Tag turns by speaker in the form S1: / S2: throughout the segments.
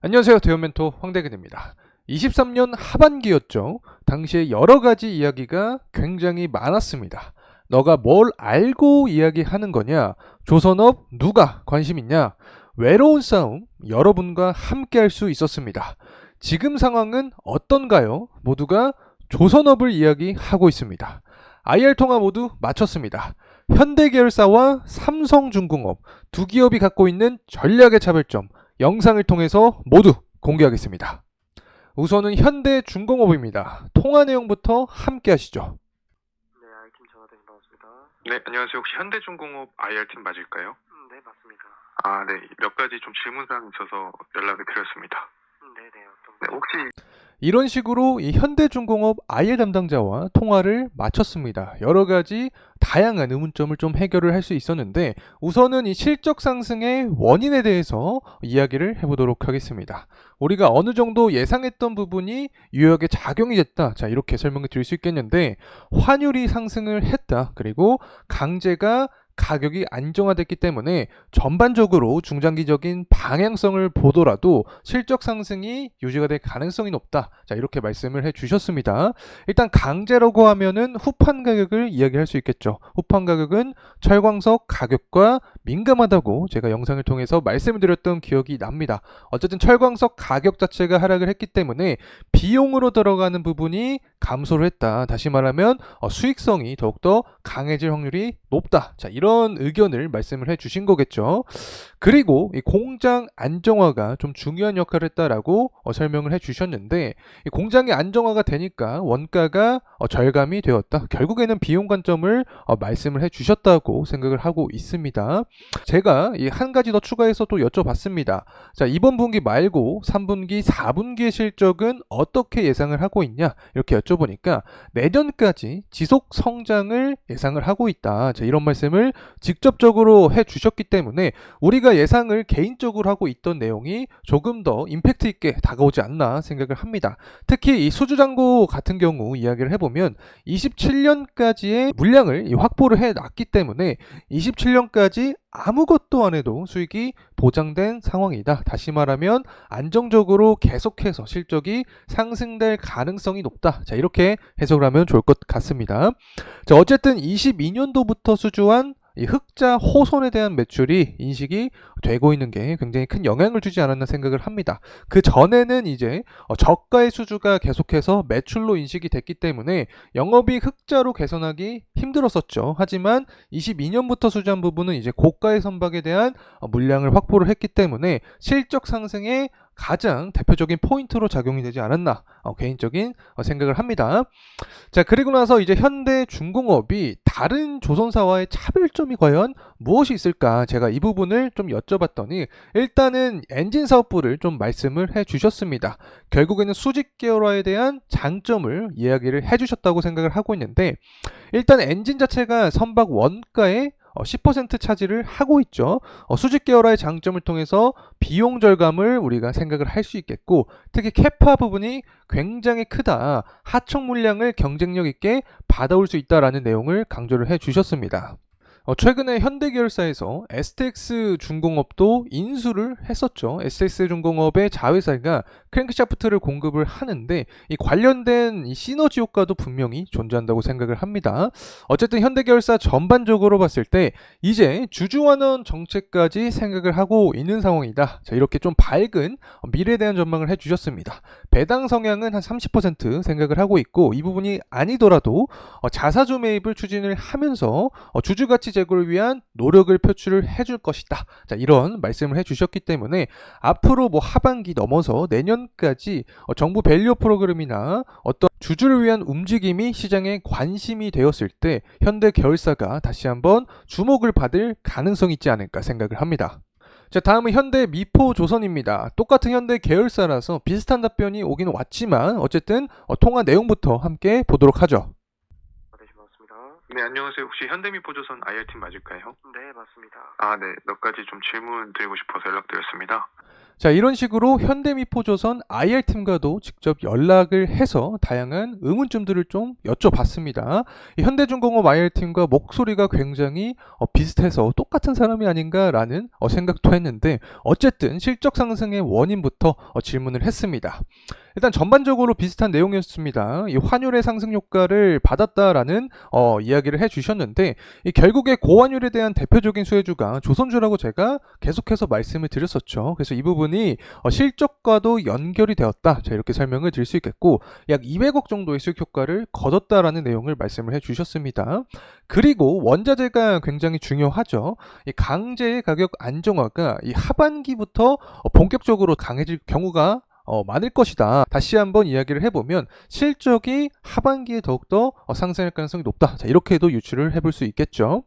S1: 안녕하세요. 대형멘토 황대근입니다. 23년 하반기였죠. 당시에 여러 가지 이야기가 굉장히 많았습니다. 너가 뭘 알고 이야기하는 거냐? 조선업 누가 관심 있냐? 외로운 싸움 여러분과 함께 할 수 있었습니다. 지금 상황은 어떤가요? 모두가 조선업을 이야기하고 있습니다. IR 통화 모두 마쳤습니다. 현대계열사와 삼성중공업 두 기업이 갖고 있는 전략의 차별점 영상을 통해서 모두 공개하겠습니다. 우선은 현대중공업입니다. 통화 내용부터 함께 하시죠.
S2: 네, IR팀 전화드린 반갑습니다.
S3: 네, 안녕하세요. 혹시 현대중공업 IR팀 맞을까요?
S2: 네, 맞습니다.
S3: 아, 네. 몇 가지 좀 질문사항이 있어서 연락을 드렸습니다.
S2: 네네, 어떤
S3: 네, 혹시
S1: 이런 식으로 이 현대중공업 IR 담당자와 통화를 마쳤습니다. 여러 가지 다양한 의문점을 좀 해결을 할 수 있었는데 우선은 이 실적 상승의 원인에 대해서 이야기를 해보도록 하겠습니다. 우리가 어느 정도 예상했던 부분이 유역에 작용이 됐다. 자, 이렇게 설명을 드릴 수 있겠는데 환율이 상승을 했다. 그리고 강제가 가격이 안정화됐기 때문에 전반적으로 중장기적인 방향성을 보더라도 실적 상승이 유지가 될 가능성이 높다. 자, 이렇게 말씀을 해 주셨습니다. 일단 강제라고 하면은 후판 가격을 이야기할 수 있겠죠. 후판 가격은 철광석 가격과 민감하다고 제가 영상을 통해서 말씀을 드렸던 기억이 납니다. 어쨌든 철광석 가격 자체가 하락을 했기 때문에 비용으로 들어가는 부분이 감소를 했다. 다시 말하면 수익성이 더욱더 강해질 확률이 높다. 자, 이런 의견을 말씀을 해 주신 거겠죠. 그리고 이 공장 안정화가 좀 중요한 역할을 했다라고 설명을 해 주셨는데 이 공장이 안정화가 되니까 원가가 절감이 되었다. 결국에는 비용 관점을 말씀을 해 주셨다고 생각을 하고 있습니다. 제가 이 한 가지 더 추가해서 또 여쭤봤습니다. 자, 이번 분기 말고 3분기, 4분기의 실적은 어떻게 예상을 하고 있냐? 이렇게 여쭤보니까 내년까지 지속 성장을 예상을 하고 있다. 자, 이런 말씀을 직접적으로 해 주셨기 때문에 우리가 예상을 개인적으로 하고 있던 내용이 조금 더 임팩트 있게 다가오지 않나 생각을 합니다. 특히 이 수주잔고 같은 경우 이야기를 해보면 27년까지의 물량을 확보를 해놨기 때문에 27년까지 아무것도 안 해도 수익이 보장된 상황이다. 다시 말하면 안정적으로 계속해서 실적이 상승될 가능성이 높다. 자, 이렇게 해석을 하면 좋을 것 같습니다. 자, 어쨌든 22년도부터 수주한 이 흑자 호손에 대한 매출이 인식이 되고 있는 게 굉장히 큰 영향을 주지 않았나 생각을 합니다. 그 전에는 이제 저가의 수주가 계속해서 매출로 인식이 됐기 때문에 영업이익 흑자로 개선하기 힘들었었죠. 하지만 22년부터 수주한 부분은 이제 고가의 선박에 대한 물량을 확보를 했기 때문에 실적 상승에 가장 대표적인 포인트로 작용이 되지 않았나 개인적인 생각을 합니다. 자, 그리고 나서 이제 현대중공업이 다른 조선사와의 차별점이 과연 무엇이 있을까? 제가 이 부분을 좀 여쭤봤더니 일단은 엔진 사업부를 좀 말씀을 해 주셨습니다. 결국에는 수직 계열화에 대한 장점을 이야기를 해 주셨다고 생각을 하고 있는데 일단 엔진 자체가 선박 원가의 10% 차지를 하고 있죠. 수직 계열화의 장점을 통해서 비용 절감을 우리가 생각을 할 수 있겠고 특히 캐파 부분이 굉장히 크다. 하청 물량을 경쟁력 있게 받아올 수 있다라는 내용을 강조를 해 주셨습니다. 최근에 현대계열사에서 STX 중공업도 인수를 했었죠. STX 중공업의 자회사가 크랭크샤프트를 공급을 하는데 이 관련된 이 시너지 효과도 분명히 존재한다고 생각을 합니다. 어쨌든 현대계열사 전반적으로 봤을 때 이제 주주환원 정책까지 생각을 하고 있는 상황이다. 자, 이렇게 좀 밝은 미래에 대한 전망을 해주셨습니다. 배당 성향은 한 30% 생각을 하고 있고 이 부분이 아니더라도 자사주 매입을 추진을 하면서 주주가치 제고를 위한 노력을 표출을 해줄 것이다. 자, 이런 말씀을 해주셨기 때문에 앞으로 뭐 하반기 넘어서 내년까지 정부 밸류 프로그램이나 어떤 주주를 위한 움직임이 시장에 관심이 되었을 때 현대 계열사가 다시 한번 주목을 받을 가능성이 있지 않을까 생각을 합니다. 자, 다음은 현대 미포조선입니다. 똑같은 현대 계열사라서 비슷한 답변이 오긴 왔지만 어쨌든 통화 내용부터 함께 보도록 하죠.
S2: 반갑습니다.
S3: 네, 안녕하세요. 혹시 현대미포조선 IR팀 맞을까요?
S2: 네, 맞습니다.
S3: 아, 네. 몇 가지 좀 질문 드리고 싶어서 연락드렸습니다.
S1: 자, 이런 식으로 현대미포조선 IR팀과도 직접 연락을 해서 다양한 의문점들을 좀 여쭤봤습니다. 이 현대중공업 IR팀과 목소리가 굉장히 비슷해서 똑같은 사람이 아닌가라는 생각도 했는데, 어쨌든 실적 상승의 원인부터 질문을 했습니다. 일단 전반적으로 비슷한 내용이었습니다. 이 환율의 상승 효과를 받았다라는 이야기를 해주셨는데, 결국에 고환율에 대한 대표적인 수혜주가 조선주라고 제가 계속해서 말씀을 드렸었죠. 그래서 이 부분이 실적과도 연결이 되었다. 자, 이렇게 설명을 드릴 수 있겠고, 약 200억 정도의 수익 효과를 거뒀다라는 내용을 말씀을 해주셨습니다. 그리고 원자재가 굉장히 중요하죠. 이 강제의 가격 안정화가 이 하반기부터 본격적으로 강해질 경우가 많을 것이다. 다시 한번 이야기를 해보면 실적이 하반기에 더욱더 상승할 가능성이 높다. 자, 이렇게도 유추를 해볼 수 있겠죠.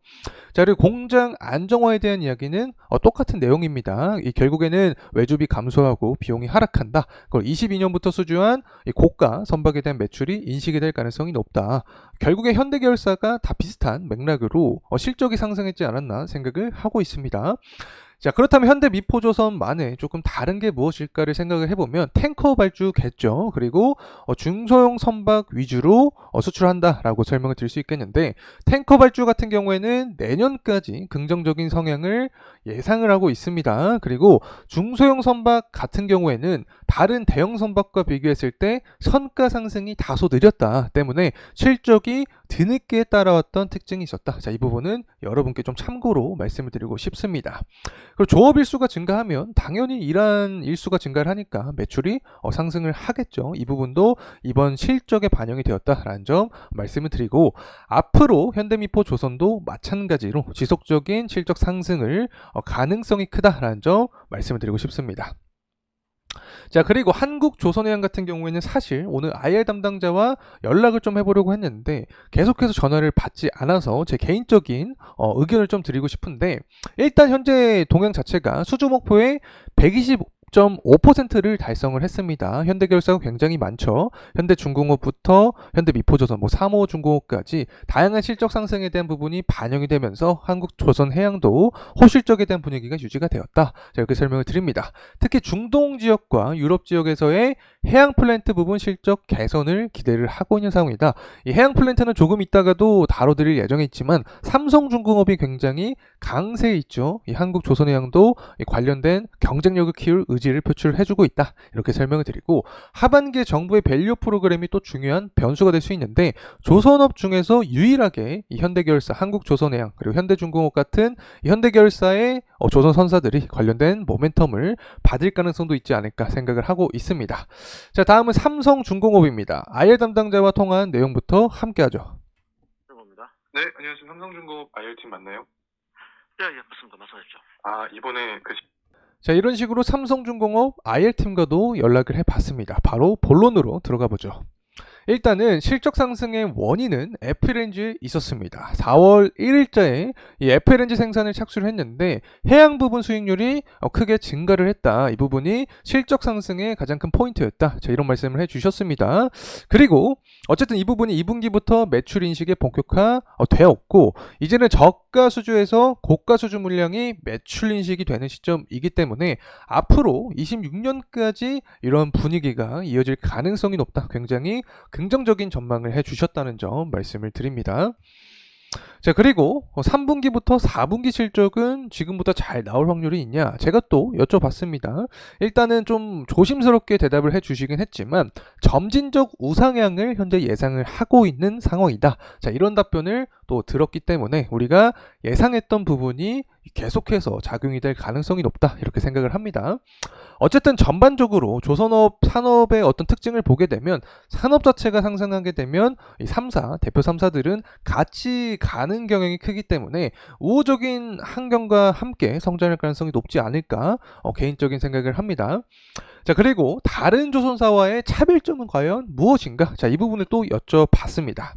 S1: 자, 그리고 공장 안정화에 대한 이야기는 똑같은 내용입니다. 결국에는 외주비 감소하고 비용이 하락한다. 그걸 22년부터 수주한 고가 선박에 대한 매출이 인식이 될 가능성이 높다. 결국에 현대계열사가 다 비슷한 맥락으로 실적이 상승했지 않았나 생각을 하고 있습니다. 자, 그렇다면 현대미포조선만의 조금 다른 게 무엇일까를 생각을 해보면 탱커 발주겠죠. 그리고 중소형 선박 위주로 수출한다라고 설명을 드릴 수 있겠는데, 탱커 발주 같은 경우에는 내년까지 긍정적인 성향을 예상을 하고 있습니다. 그리고 중소형 선박 같은 경우에는 다른 대형 선박과 비교했을 때 선가 상승이 다소 느렸다 때문에 실적이 뒤늦게 따라왔던 특징이 있었다. 자, 이 부분은 여러분께 좀 참고로 말씀을 드리고 싶습니다. 그리고 조업 일수가 증가하면 당연히 일한 일수가 증가를 하니까 매출이 상승을 하겠죠. 이 부분도 이번 실적에 반영이 되었다라는 점 말씀을 드리고, 앞으로 현대미포조선도 마찬가지로 지속적인 실적 상승을 가능성이 크다라는 점 말씀을 드리고 싶습니다. 자, 그리고 한국조선해양 같은 경우에는 사실 오늘 IR 담당자와 연락을 좀 해보려고 했는데 계속해서 전화를 받지 않아서 제 개인적인 의견을 좀 드리고 싶은데, 일단 현재 동향 자체가 수주 목표에 120.5%를 달성을 했습니다. 현대계열사가 굉장히 많죠. 현대중공업부터 현대미포조선, 삼호중공업까지 다양한 실적 상승에 대한 부분이 반영이 되면서 한국조선해양도 호실적에 대한 분위기가 유지가 되었다. 자, 이렇게 설명을 드립니다. 특히 중동 지역과 유럽 지역에서의 해양 플랜트 부분 실적 개선을 기대를 하고 있는 상황이다. 이 해양 플랜트는 조금 있다가도 다뤄드릴 예정에 있지만 삼성중공업이 굉장히 강세에 있죠. 이 한국조선해양도 관련된 경쟁력을 키울 의지를 표출해주고 있다. 이렇게 설명을 드리고, 하반기에 정부의 밸류 프로그램이 또 중요한 변수가 될 수 있는데, 조선업 중에서 유일하게 이 현대계열사, 한국조선해양, 그리고 현대중공업 같은 현대계열사의 조선 선사들이 관련된 모멘텀을 받을 가능성도 있지 않을까 생각을 하고 있습니다. 자, 다음은 삼성중공업입니다. IR 담당자와 통화한 내용부터 함께하죠.
S3: 네, 안녕하세요. 삼성중공업 IR팀 맞나요?
S2: 예, 맞습니다. 말씀하십시오.
S3: 이번에
S1: 자, 이런 식으로 삼성중공업 IR팀과도 연락을 해봤습니다. 바로 본론으로 들어가 보죠. 일단은 실적 상승의 원인은 FLNG에 있었습니다. 4월 1일자에 이 FLNG 생산을 착수를 했는데 해양 부분 수익률이 크게 증가를 했다. 이 부분이 실적 상승의 가장 큰 포인트였다. 자, 이런 말씀을 해주셨습니다. 그리고 어쨌든 이 부분이 2분기부터 매출 인식에 본격화 되었고, 이제는 저가 수주에서 고가 수주 물량이 매출 인식이 되는 시점이기 때문에 앞으로 26년까지 이런 분위기가 이어질 가능성이 높다. 굉장히 긍정적인 전망을 해주셨다는 점 말씀을 드립니다. 자, 그리고 3분기부터 4분기 실적은 지금보다 잘 나올 확률이 있냐? 제가 또 여쭤봤습니다. 일단은 좀 조심스럽게 대답을 해주시긴 했지만 점진적 우상향을 현재 예상을 하고 있는 상황이다. 자, 이런 답변을 또 들었기 때문에 우리가 예상했던 부분이 계속해서 작용이 될 가능성이 높다. 이렇게 생각을 합니다. 어쨌든 전반적으로 조선업 산업의 어떤 특징을 보게 되면 산업 자체가 상승하게 되면 이 3사, 대표 3사들은 같이 가는 경향이 크기 때문에 우호적인 환경과 함께 성장할 가능성이 높지 않을까 개인적인 생각을 합니다. 자, 그리고 다른 조선사와의 차별점은 과연 무엇인가? 자, 이 부분을 또 여쭤봤습니다.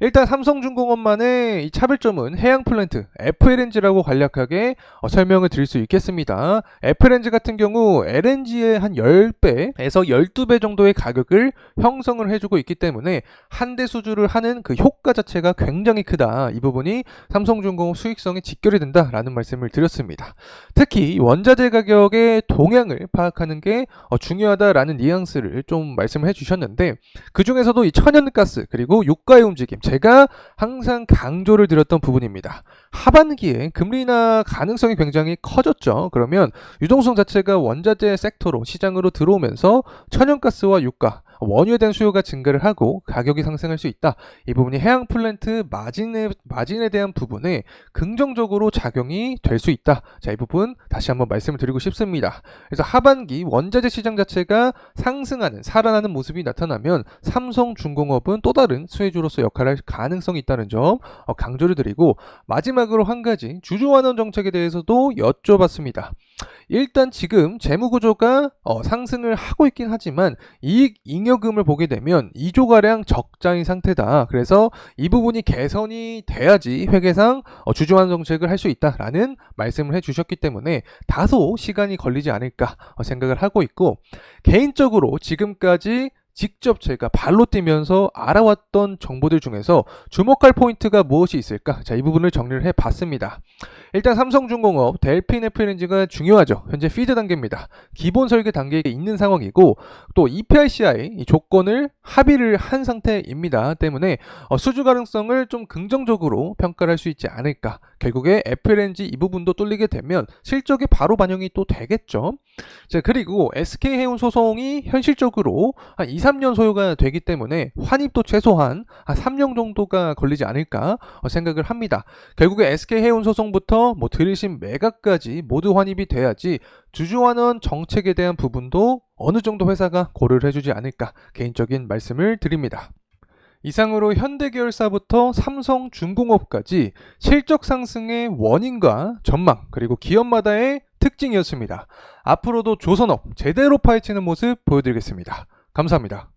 S1: 일단 삼성중공업만의 이 차별점은 해양 플랜트 FLNG라고 간략하게 설명을 드릴 수 있겠습니다. FLNG 같은 경우 LNG의 한 10배에서 12배 정도의 가격을 형성을 해주고 있기 때문에 한 대 수주를 하는 그 효과 자체가 굉장히 크다. 이 부분이 삼성중공업 수익성에 직결이 된다라는 말씀을 드렸습니다. 특히 원자재 가격의 동향을 파악하는 게 중요하다라는 뉘앙스를 좀 말씀을 해주셨는데, 그 중에서도 이 천연가스 그리고 유가의 움직임, 제가 항상 강조를 드렸던 부분입니다. 하반기에 금리 인하 가능성이 굉장히 커졌죠. 그러면 유동성 자체가 원자재 섹터로 시장으로 들어오면서 천연가스와 유가, 원유에 대한 수요가 증가를 하고 가격이 상승할 수 있다. 이 부분이 해양 플랜트 마진에 대한 부분에 긍정적으로 작용이 될 수 있다. 자, 이 부분 다시 한번 말씀을 드리고 싶습니다. 그래서 하반기 원자재 시장 자체가 상승하는, 살아나는 모습이 나타나면 삼성중공업은 또 다른 수혜주로서 역할을 할 가능성이 있다는 점 강조를 드리고, 마지막으로 한 가지 주주환원 정책에 대해서도 여쭤봤습니다. 일단 지금 재무구조가 상승을 하고 있긴 하지만 이익 잉여금을 보게 되면 2조가량 적자인 상태다. 그래서 이 부분이 개선이 돼야지 회계상 주주환원 정책을 할 수 있다라는 말씀을 해주셨기 때문에 다소 시간이 걸리지 않을까 생각을 하고 있고, 개인적으로 지금까지 직접 제가 발로 뛰면서 알아왔던 정보들 중에서 주목할 포인트가 무엇이 있을까? 자, 이 부분을 정리를 해봤습니다. 일단 삼성중공업 델핀 FLNG가 중요하죠. 현재 피드 단계입니다. 기본 설계 단계에 있는 상황이고, 또 EPRCI 이 조건을 합의를 한 상태입니다. 때문에 수주 가능성을 좀 긍정적으로 평가를 할 수 있지 않을까. 결국에 FLNG 이 부분도 뚫리게 되면 실적에 바로 반영이 또 되겠죠. 자, 그리고 SK해운 소송이 현실적으로 한 2, 3년 소요가 되기 때문에 환입도 최소한 한 3년 정도가 걸리지 않을까 생각을 합니다. 결국에 SK해운 소송부터 들으신 매각까지 모두 환입이 돼야지 주주환원 정책에 대한 부분도 어느 정도 회사가 고려를 해주지 않을까 개인적인 말씀을 드립니다. 이상으로 현대계열사부터 삼성중공업까지 실적 상승의 원인과 전망, 그리고 기업마다의 특징이었습니다. 앞으로도 조선업 제대로 파헤치는 모습 보여드리겠습니다. 감사합니다.